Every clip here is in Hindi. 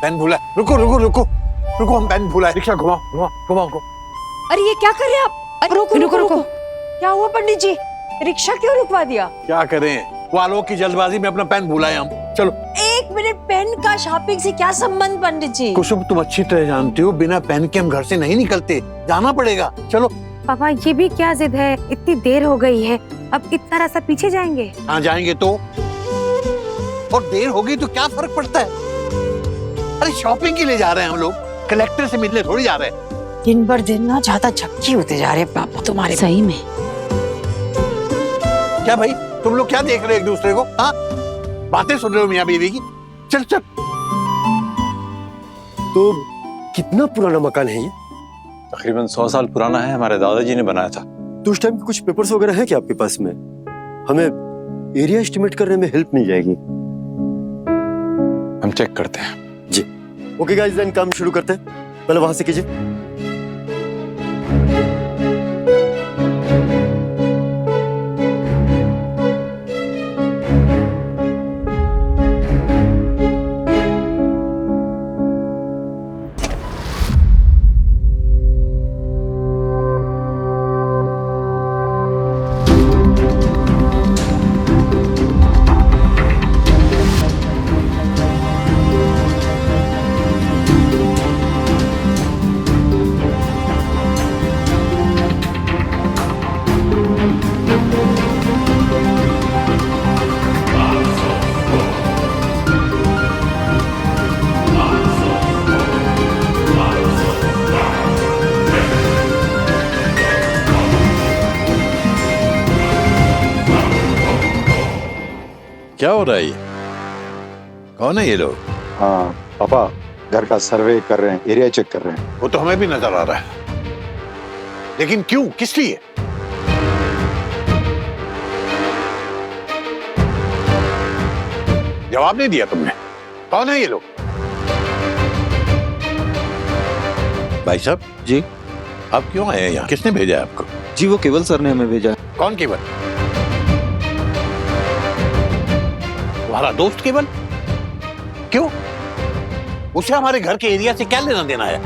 पेन भूला। रुको रुको रुको रुको, हम पेन भूला। रिक्शा घुमाओ घुमाओ घुमाओ को। अरे ये क्या कर रहे हैं आप? रुको रुको रुको, क्या हुआ पंडित जी? रिक्शा क्यों रुकवा दिया? क्या करें, वो आलोक की जल्दबाजी में अपना पेन भूलाए हम। चलो। एक मिनट, पेन का शॉपिंग से क्या संबंध पंडित जी? कुसुम, तुम अच्छी तरह जानती हो बिना पेन के हम घर से नहीं निकलते, जाना पड़ेगा। चलो। पापा ये भी क्या जिद है, इतनी देर हो गई है, अब इतना रास्ता पीछे जाएंगे? हाँ जाएंगे तो, और देर होगी तो क्या फर्क पड़ता है? अरे शॉपिंग के लिए जा रहे हैं हम लोग, कलेक्टर से मिलने थोड़ी जा रहे हैं। दिन भर दिन ना ज्यादा झक्की होते जा रहे हैं पापा तुम्हारे। सही में। क्या भाई, तुम लोग क्या देख रहे हो एक दूसरे को? हाँ, बातें सुन रहे हो मियां बीवी की? चल चल। तो कितना पुराना मकान है ये? तकरीबन 100 साल पुराना है, हमारे दादाजी ने बनाया था। तो उस टाइम के कुछ पेपर्स वगैरह हैं क्या आपके पास में? हमें एरिया एस्टिमेट करने में हेल्प मिल जाएगी। हम चेक करते हैं। जी ओके गाइस, देन काम शुरू करते हैं। पहले वहां से कीजिए। क्या हो रहा है ये? कौन है ये लोग? हाँ पापा, घर का सर्वे कर रहे हैं, एरिया चेक कर रहे हैं। वो तो हमें भी नजर आ रहा है, लेकिन क्यों, किस लिए? जवाब नहीं दिया तुमने। कौन है ये लोग? भाई साहब जी। आप क्यों आए हैं यहाँ? किसने भेजा है आपको? जी वो केवल सर ने हमें भेजा। कौन केवल? तुम्हारा दोस्त केवल? क्यों? उसे हमारे घर के एरिया से क्या लेना देना है?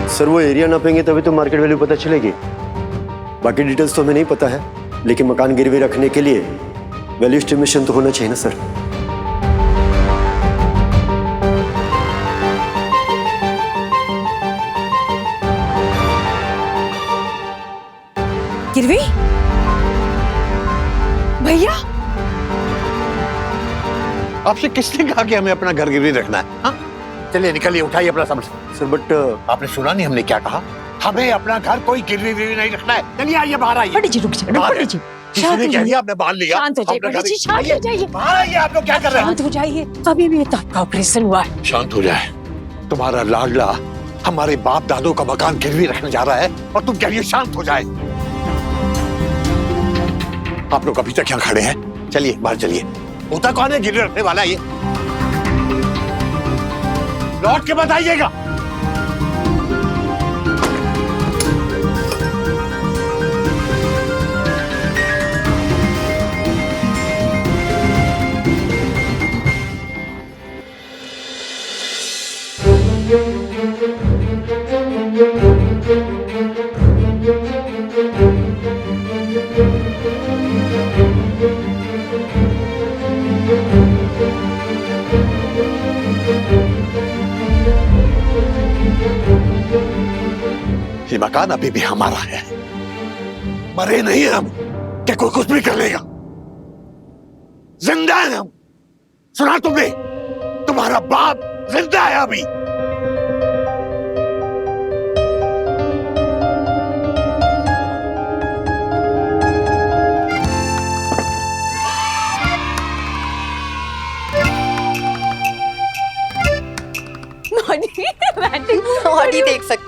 सर वो एरिया नापेंगे तभी तो मार्केट वैल्यू पता चलेगी। बाकी डिटेल्स तो हमें नहीं पता है, लेकिन मकान गिरवी रखने के लिए वैल्यू एस्टिमेशन तो होना चाहिए ना सर। गिरवी भैया, आपसे किसने कहा कि हमें अपना घर गिरवी रखना है? हाँ? चलिए निकलिए, उठाइए अपना सामान। सर बट आपने सुना नहीं हमने क्या कहा? हमें अपना घर कोई गिरवी विरवी नहीं रखना है। चलिए आइए बाहर आइए। पंडित जी रुक जाइए, पंडित जी किसी ने कह दिया, आपने बाहर लिया। शांत हो जाइए पंडित जी, शांत हो जाइए। बाहर आइए, आप लोग क्या कर रहे हैं? शांत हो जाइए, अभी भी तो आपका ऑपरेशन हुआ है। शांत हो जाए। तुम्हारा लाडला हमारे बाप दादों का मकान गिरवी रखने जा रहा है और तुम कह रही हो शांत हो जाए। आप लोग अभी तक यहाँ खड़े हैं, चलिए बाहर चलिए। होता कौन है गिरवी रखने वाला? ये लौट के बताइएगा। ये मकान अभी भी हमारा है, मरे नहीं हम क्या कोई कुछ भी कर लेगा। जिंदा है हम। सुना तुमने? तुम्हारा बाप जिंदा है अभी। ऑडी देख सकते।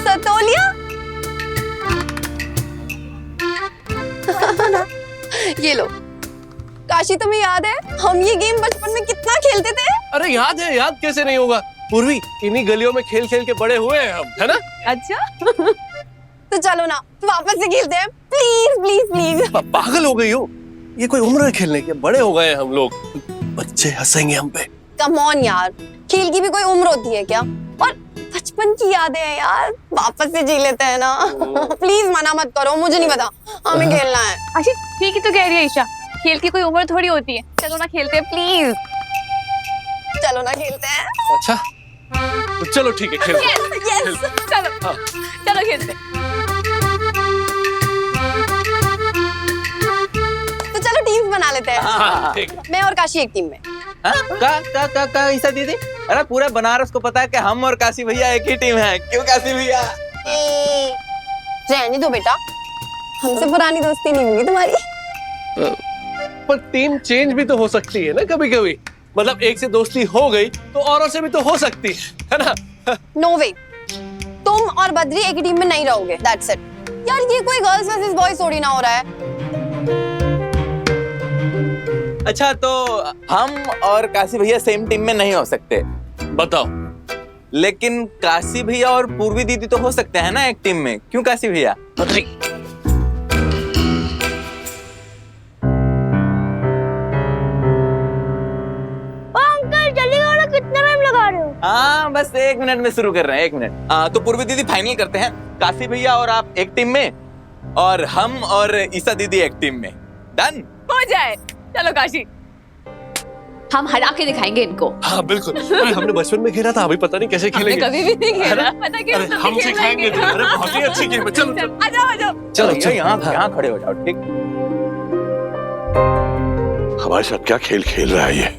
सतोलिया ये लो। काशी तुम्हें याद है हम ये गेम बचपन में कितना खेलते थे? अरे याद है, याद कैसे नहीं होगा पूर्वी, इन्हीं गलियों में खेल खेल के बड़े हुए हैं हम, है ना? अच्छा तो चलो ना वापस से खेलते हैं प्लीज प्लीज प्लीज। पागल हो गई हो? ये कोई उम्र है खेलने की? बड़े हो गए हैं हम लोग, बच्चे हंसेंगे हम पे। कम ऑन यार, खेल की भी कोई उम्र होती है क्या? और बचपन की यादें हैं यार, वापस से जी लेते हैं ना। प्लीज मना मत करो, मुझे नहीं पता, हमें खेलना है। अच्छा ठीक ही तो कह रही है ईशा, खेल की कोई उम्र थोड़ी होती है। चलो ना खेलते हैं प्लीज। चलो ना खेलते हैं। अच्छा तो चलो ठीक है, खेलते हैं। यस चलो हाँ। चलो खेलते हैं। तो चलो टीम्स बना लेते हैं। हाँ, ठीक है। मैं और काशी एक टीम में। का ईसा दीदी, अरे पूरे बनारस को पता है कि हम और काशी भैया एक ही टीम है। क्यों काशी भैया? रहने दो बेटा, हमसे पुरानी दोस्ती नहीं होगी तुम्हारी। पर टीम चेंज भी तो हो सकती है ना कभी कभी। मतलब एक से दोस्ती हो गई तो औरों से भी तो हो सकती है ना? नो वे, तुम और बद्री एक ही टीम में नहीं रहोगे, दैट्स इट। यार ये कोई गर्ल्स वर्सेस बॉयज थोड़ी ना हो रहा है। अच्छा तो हम और काशी भैया सेम टीम में नहीं हो सकते। बताओ। लेकिन काशी भैया और पूर्वी दीदी तो हो सकते हैं ना एक टीम में। क्यों काशी भैया? बद्री हाँ बस 1 मिनट में शुरू कर रहे हैं, 1 मिनट। तो पूर्वी दीदी फाइनल करते हैं, काशी भैया और आप एक टीम में और हम और ईसा दीदी एक टीम में। डन हो जाए। चलो काशी, हम हरा के दिखाएंगे इनको। हाँ बिल्कुल। अरे हमने बचपन में खेला था, अभी पता नहीं कैसे हमने खेलेंगे। कभी भी नहीं खेला, पता क्यों? अरे हम सिखाएंगे। अरे बहुत ही अच्छी गेम है। चलो चलो आ जाओ आ जाओ। चलो यहाँ खड़े हो जाओ। ठीक, हमारे साथ क्या खेल खेल रहा है ये?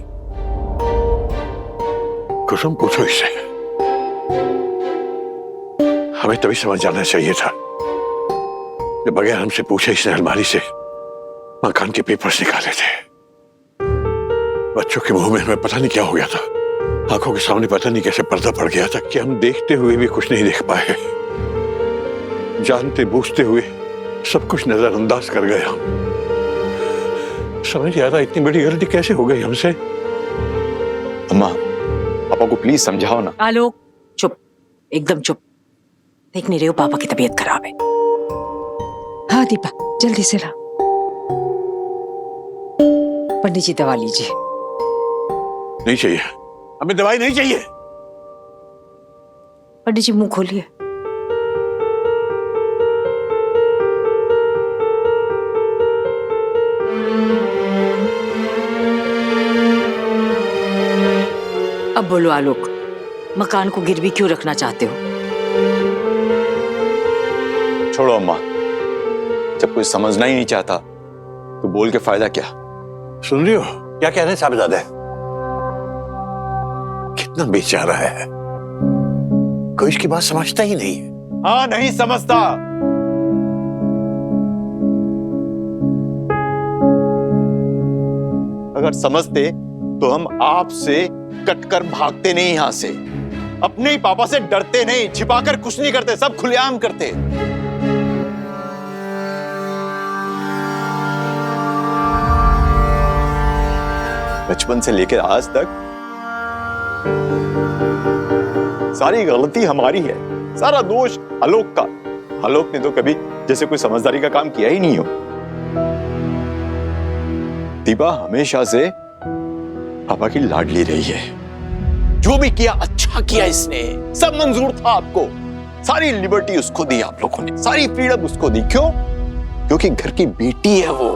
कुसुम पूछो इससे। हमें तभी समझ जाना चाहिए था कि बगैर हमसे पूछे इसने अलमारी से मकान के पेपर्स निकाले थे। बच्चों के मुंह में हमें पता नहीं क्या हो गया था, आंखों के सामने पता नहीं कैसे पर्दा पड़ गया था कि हम देखते हुए भी कुछ नहीं देख पाए, जानते बूझते हुए सब कुछ नजरअंदाज कर गए हम। समझ नहीं आ रहा इतनी बड़ी गलती कैसे हो गई हमसे। अम्मा, पापा को प्लीज समझाओ ना। आलोक चुप, एकदम चुप। देख नहीं रहे हो पापा की तबीयत खराब है। हाँ दीपा जल्दी से ला। पंडित जी दवा लीजिए। नहीं चाहिए, हमें दवाई नहीं चाहिए। पंडित जी मुंह खोलिए। अब बोलो आलोक, मकान को गिरवी क्यों रखना चाहते हो? छोड़ो अम्मा, जब कोई समझना ही नहीं चाहता तो बोल के फायदा क्या? सुन रही हो क्या कह रहे हैं साहबजादा? कितना बेचारा है, कोई इसकी बात समझता ही नहीं है। हाँ नहीं समझता। अगर समझते तो हम आपसे कटकर भागते नहीं यहां से। अपने ही पापा से डरते नहीं, छिपाकर कुछ नहीं करते, सब खुलेआम करते। बचपन से लेकर आज तक सारी गलती हमारी है, सारा दोष आलोक का। आलोक ने तो कभी जैसे कोई समझदारी का काम किया ही नहीं हो। दीपा हमेशा से पापा की लाडली रही है। जो भी किया अच्छा किया इसने, सब मंजूर था आपको। सारी लिबर्टी उसको दी आप लोगों ने, सारी फ्रीडम उसको दी। क्यों? क्योंकि घर की बेटी है वो।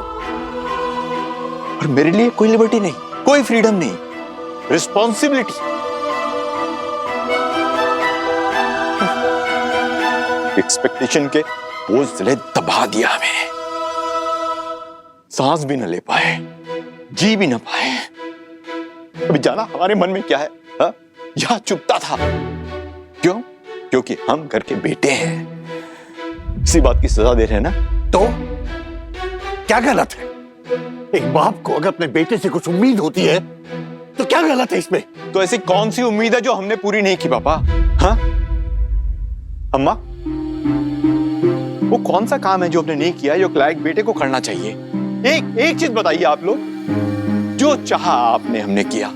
और मेरे लिए कोई लिबर्टी नहीं, कोई फ्रीडम नहीं, रिस्पॉन्सिबिलिटी। एक्सपेक्टेशन के बोझ तले दबा दिया हमें। सांस भी न ले पाए, जी भी न पाए। अभी जाना हमारे मन में क्या है? हा? यहां चुपता था। क्यों? क्योंकि हम घर के बेटे हैं। इसी बात की सजा दे रहे हैं ना। तो क्या गलत है? एक बाप को अगर अपने बेटे से कुछ उम्मीद होती है तो क्या गलत है इसमें? तो ऐसी कौन सी उम्मीद है जो हमने पूरी नहीं की पापा? हाँ अम्मा, वो कौन सा काम है जो हमने नहीं किया, जो लायक बेटे को करना चाहिए? एक चीज बताइए आप लोग। जो चाहा आपने हमने किया,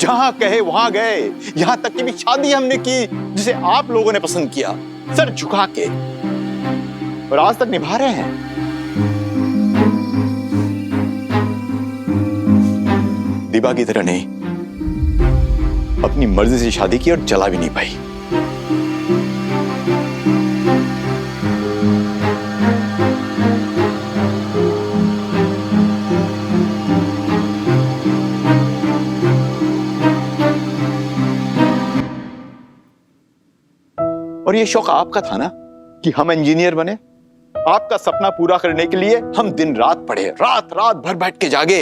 जहां कहे वहां गए, यहां तक कि भी शादी हमने की जिसे आप लोगों ने पसंद किया, सर झुका के। और आज तक निभा रहे हैं। दीपा की तरह नहीं, अपनी मर्जी से शादी की और जला भी नहीं पाई। और ये शौक आपका था ना कि हम इंजीनियर बने। आपका सपना पूरा करने के लिए हम दिन रात पढ़े, रात रात भर बैठ के जागे,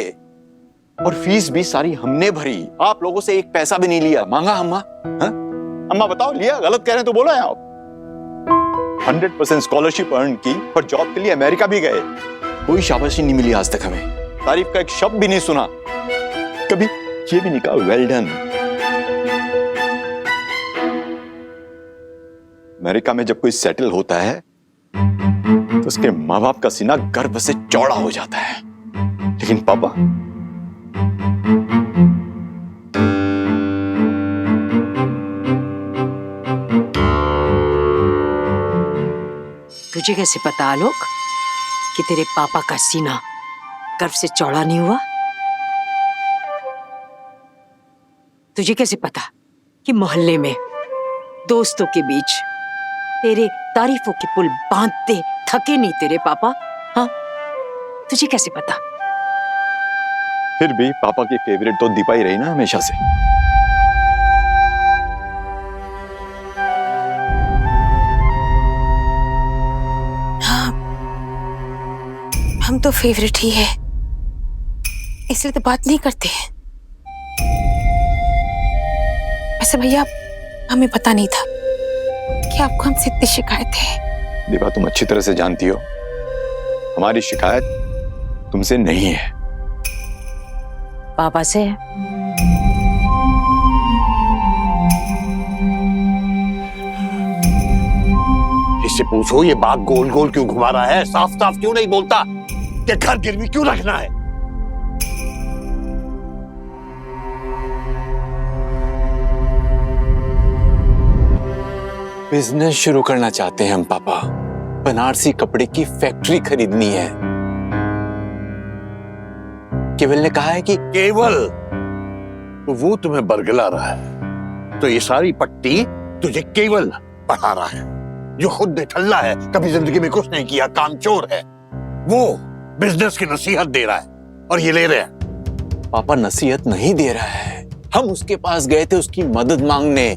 और फीस भी सारी हमने भरी। आप लोगों से एक पैसा भी नहीं लिया। मांगा अम्मा? हाँ? अम्मा बताओ, लिया? गलत कह रहे हैं तो बोलो आप। 100% स्कॉलरशिप अर्न की और जॉब के लिए अमेरिका भी गए। कोई शाबाशी नहीं मिली आज तक हमें। तारीफ का एक शब्द भी नहीं सुना। कभी ये भी नहीं कहा वेल डन। अमेरिका में जब कोई सेटल होता है तो उसके माँ बाप का सीना गर्व से चौड़ा हो जाता है। लेकिन पापा, तुझे कैसे पता आलोक कि तेरे पापा का सीना गर्व से चौड़ा नहीं हुआ? तुझे कैसे पता कि मोहल्ले में दोस्तों के बीच तेरे तारीफों के पुल बांधते थके नहीं तेरे पापा? हाँ, तुझे कैसे पता? फिर भी पापा की फेवरेट तो दीपा ही रही ना हमेशा से। हाँ, हम तो फेवरेट ही है, इसलिए तो बात नहीं करते हैं। वैसे भैया, हमें पता नहीं था कि आपको हमसे इतनी शिकायत है। दीपा, तुम अच्छी तरह से जानती हो हमारी शिकायत तुमसे नहीं है, पापा से है। इससे पूछो ये बात गोल गोल क्यों घुमा रहा है? साफ साफ क्यों नहीं बोलता कि घर गिरवी क्यों रखना है? बिजनेस शुरू करना चाहते हैं हम पापा। बनारसी कपड़े की फैक्ट्री खरीदनी है। केवल ने कहा है कि केवल तो वो तुम्हें बरगला रहा है, तो ये सारी पट्टी तुझे केवल पढ़ा रहा है, जो खुद निठल्ला है, कभी जिंदगी में कुछ नहीं किया, कामचोर है। वो बिजनेस की नसीहत दे रहा है और ये ले रहे हैं। पापा नसीहत नहीं दे रहा है, हम उसके पास गए थे उसकी मदद मांगने।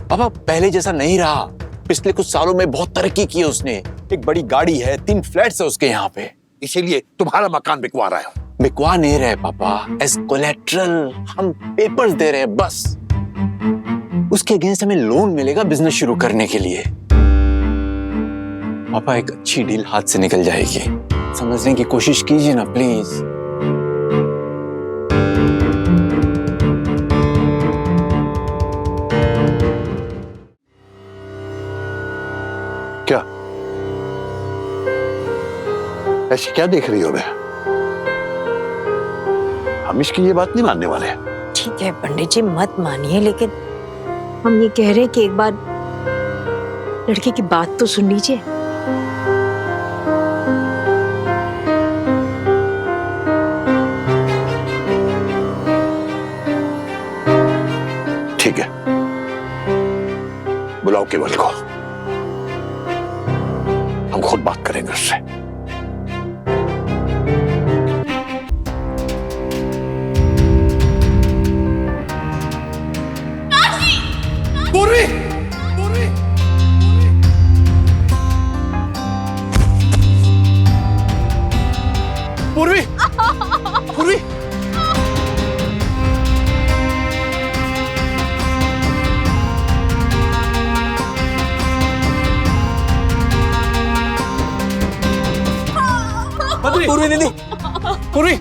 पापा पहले जैसा नहीं रहा। पिछले कुछ सालों में बहुत तरक्की की है उसने। एक बड़ी गाड़ी है, 3 फ्लैट्स है उसके यहाँ पे। इसीलिए तुम्हारा मकान बिकवा रहा है। बिकवा नहीं रहे पापा, एज कोलेट्रल हम पेपर्स दे रहे हैं बस। उसके अगेंस्ट हमें लोन मिलेगा बिजनेस शुरू करने के लिए। पापा एक अच्छी डील हाथ से निकल जाएगी, समझने की कोशिश कीजिए ना प्लीज। क्या ऐसी क्या देख रही हो बे? हम इसकी ये बात नहीं मानने वाले। ठीक है पंडित जी, मत मानिए, लेकिन हम ये कह रहे हैं कि एक बार लड़के की बात तो सुन लीजिए। ठीक है, बुलाओ केवल को, हम खुद बात करेंगे उससे। पूर्वी, पूर्वी, पूर्वी, पूर्वी, पूर्वी दीदी, पूर्वी,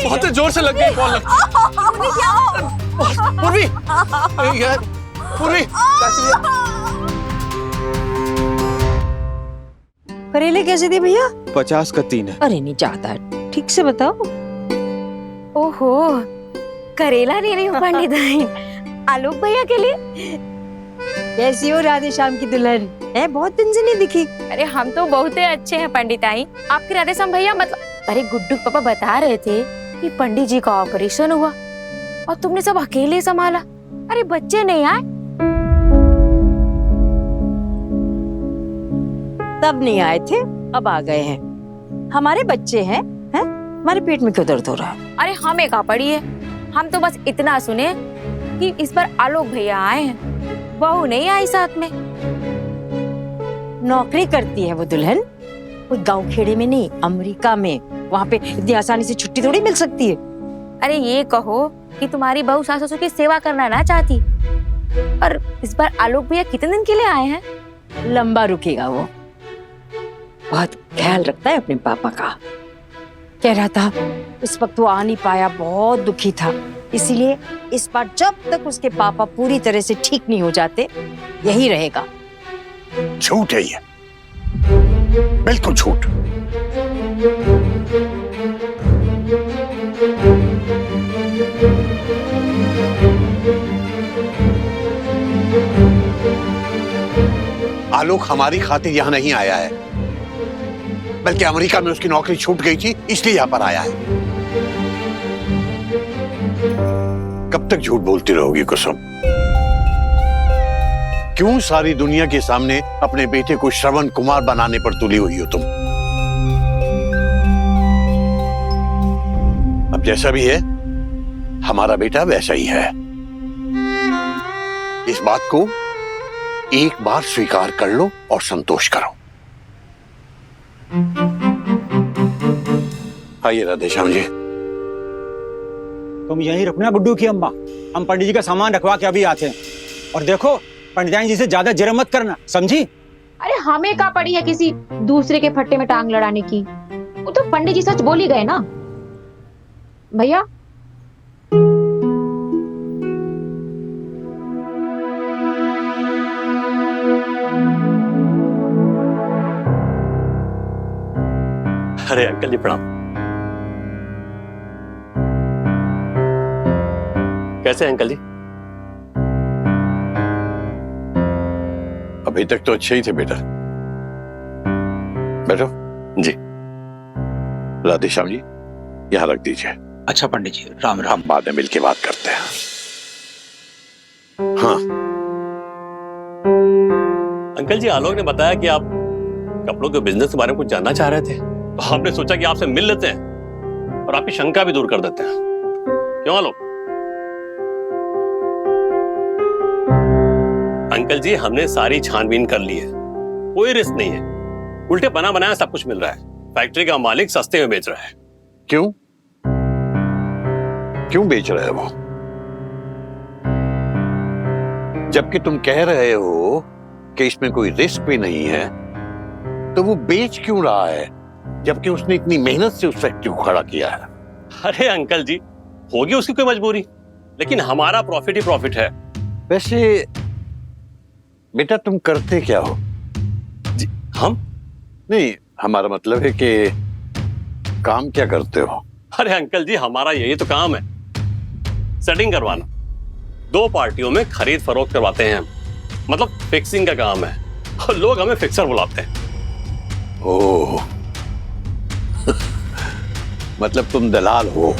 बहुत जोर से लग गई बॉल। पूर्वी, यार, पूर्वी, करेले कैसे थे भैया? 50 का 3 है। अरे नहीं, ज्यादा है, ठीक से बताओ। ओहो, करेला ले रही हूँ पंडित भाई, आलोक भैया के लिए। कैसी हो राधे श्याम की दुल्हन? है बहुत दिन से नहीं दिखी। अरे हम तो बहुत अच्छे हैं पंडिताई। आपके राधेश्याम भैया मतलब, अरे गुड्डू पापा बता रहे थे कि पंडित जी का ऑपरेशन हुआ और तुमने सब अकेले संभाला। अरे बच्चे नहीं आए? तब नहीं आए थे, अब आ गए हैं। हमारे बच्चे हैं, हैं? हमारे पेट में क्यों दर्द हो रहा है? अरे हमें कहाँ पड़ी है, हम तो बस इतना सुने कि इस बार आलोक भैया आए हैं, बहू नहीं आई साथ में। नौकरी करती है वो दुल्हन, कोई गांव खेड़े में नहीं, अमेरिका में। वहाँ पे इतनी आसानी से छुट्टी थोड़ी मिल सकती है। अरे ये कहो कि तुम्हारी बहू सास ससुर की सेवा करना ना चाहती। और इस बार आलोक भैया कितने दिन के लिए आए हैं? लंबा रुकेगा वो, बहुत ख्याल रखता है अपने पापा का। कह रहा था उस वक्त वो आ नहीं पाया, बहुत दुखी था, इसीलिए इस बार जब तक उसके पापा पूरी तरह से ठीक नहीं हो जाते यही रहेगा। झूठ है ये, बिल्कुल झूठ। आलोक हमारी खातिर यहां नहीं आया है, बल्कि अमेरिका में उसकी नौकरी छूट गई थी, इसलिए यहां पर आया है। कब तक झूठ बोलती रहोगी कुसुम? क्यों सारी दुनिया के सामने अपने बेटे को श्रवण कुमार बनाने पर तुली हुई हो तुम? अब जैसा भी है, हमारा बेटा वैसा ही है। इस बात को एक बार स्वीकार कर लो और संतोष करो। आइए राधेश्याम जी। तुम यहीं रुकना गुड्डू की अम्मा, हम पंडित जी का सामान रखवा के अभी आते हैं। और देखो पंडिताइन जी से ज्यादा जिरह मत करना, समझी? अरे हमें क्या पड़ी है किसी दूसरे के फट्टे में टांग लड़ाने की? वो तो पंडित जी सच बोल ही गए ना भैया। अरे अंकल जी प्रणाम। कैसे हैं अंकल जी? अभी तक तो अच्छे ही थे बेटा। बैठो जी। राधेश्याम जी यहां रख दीजिए। अच्छा पंडित जी, राम राम। बाद में मिलके बात करते हैं। हाँ अंकल जी, आलोक ने बताया कि आप कपड़ों के बिजनेस के बारे में कुछ जानना चाह रहे थे, तो हमने सोचा कि आपसे मिल लेते हैं और आपकी शंका भी दूर कर देते हैं। क्यों आलोक? अंकल जी, हमने सारी छानबीन कर ली है, कोई रिस्क नहीं है। उल्टे बना बनाया सब कुछ मिल रहा है। फैक्ट्री का मालिक सस्ते में बेच रहा है। क्यों क्यों बेच रहे हो? जबकि तुम कह रहे हो कि इसमें कोई रिस्क भी नहीं है, तो वो बेच क्यों रहा है जबकि उसने इतनी मेहनत से उस फैक्ट्री को खड़ा किया है? अरे अंकल जी, होगी उसकी कोई मजबूरी, लेकिन हमारा प्रॉफिट ही प्रॉफिट है। वैसे बेटा तुम करते क्या हो? जी हम? नहीं, हमारा मतलब है कि काम क्या करते हो? अरे अंकल जी, हमारा यही तो काम है, सेटिंग करवाना। 2 पार्टियों में खरीद फरोख्त करवाते हैं हम, मतलब फिक्सिंग का काम है, और लोग हमें फिक्सर बुलाते हैं। ओह मतलब तुम दलाल हो?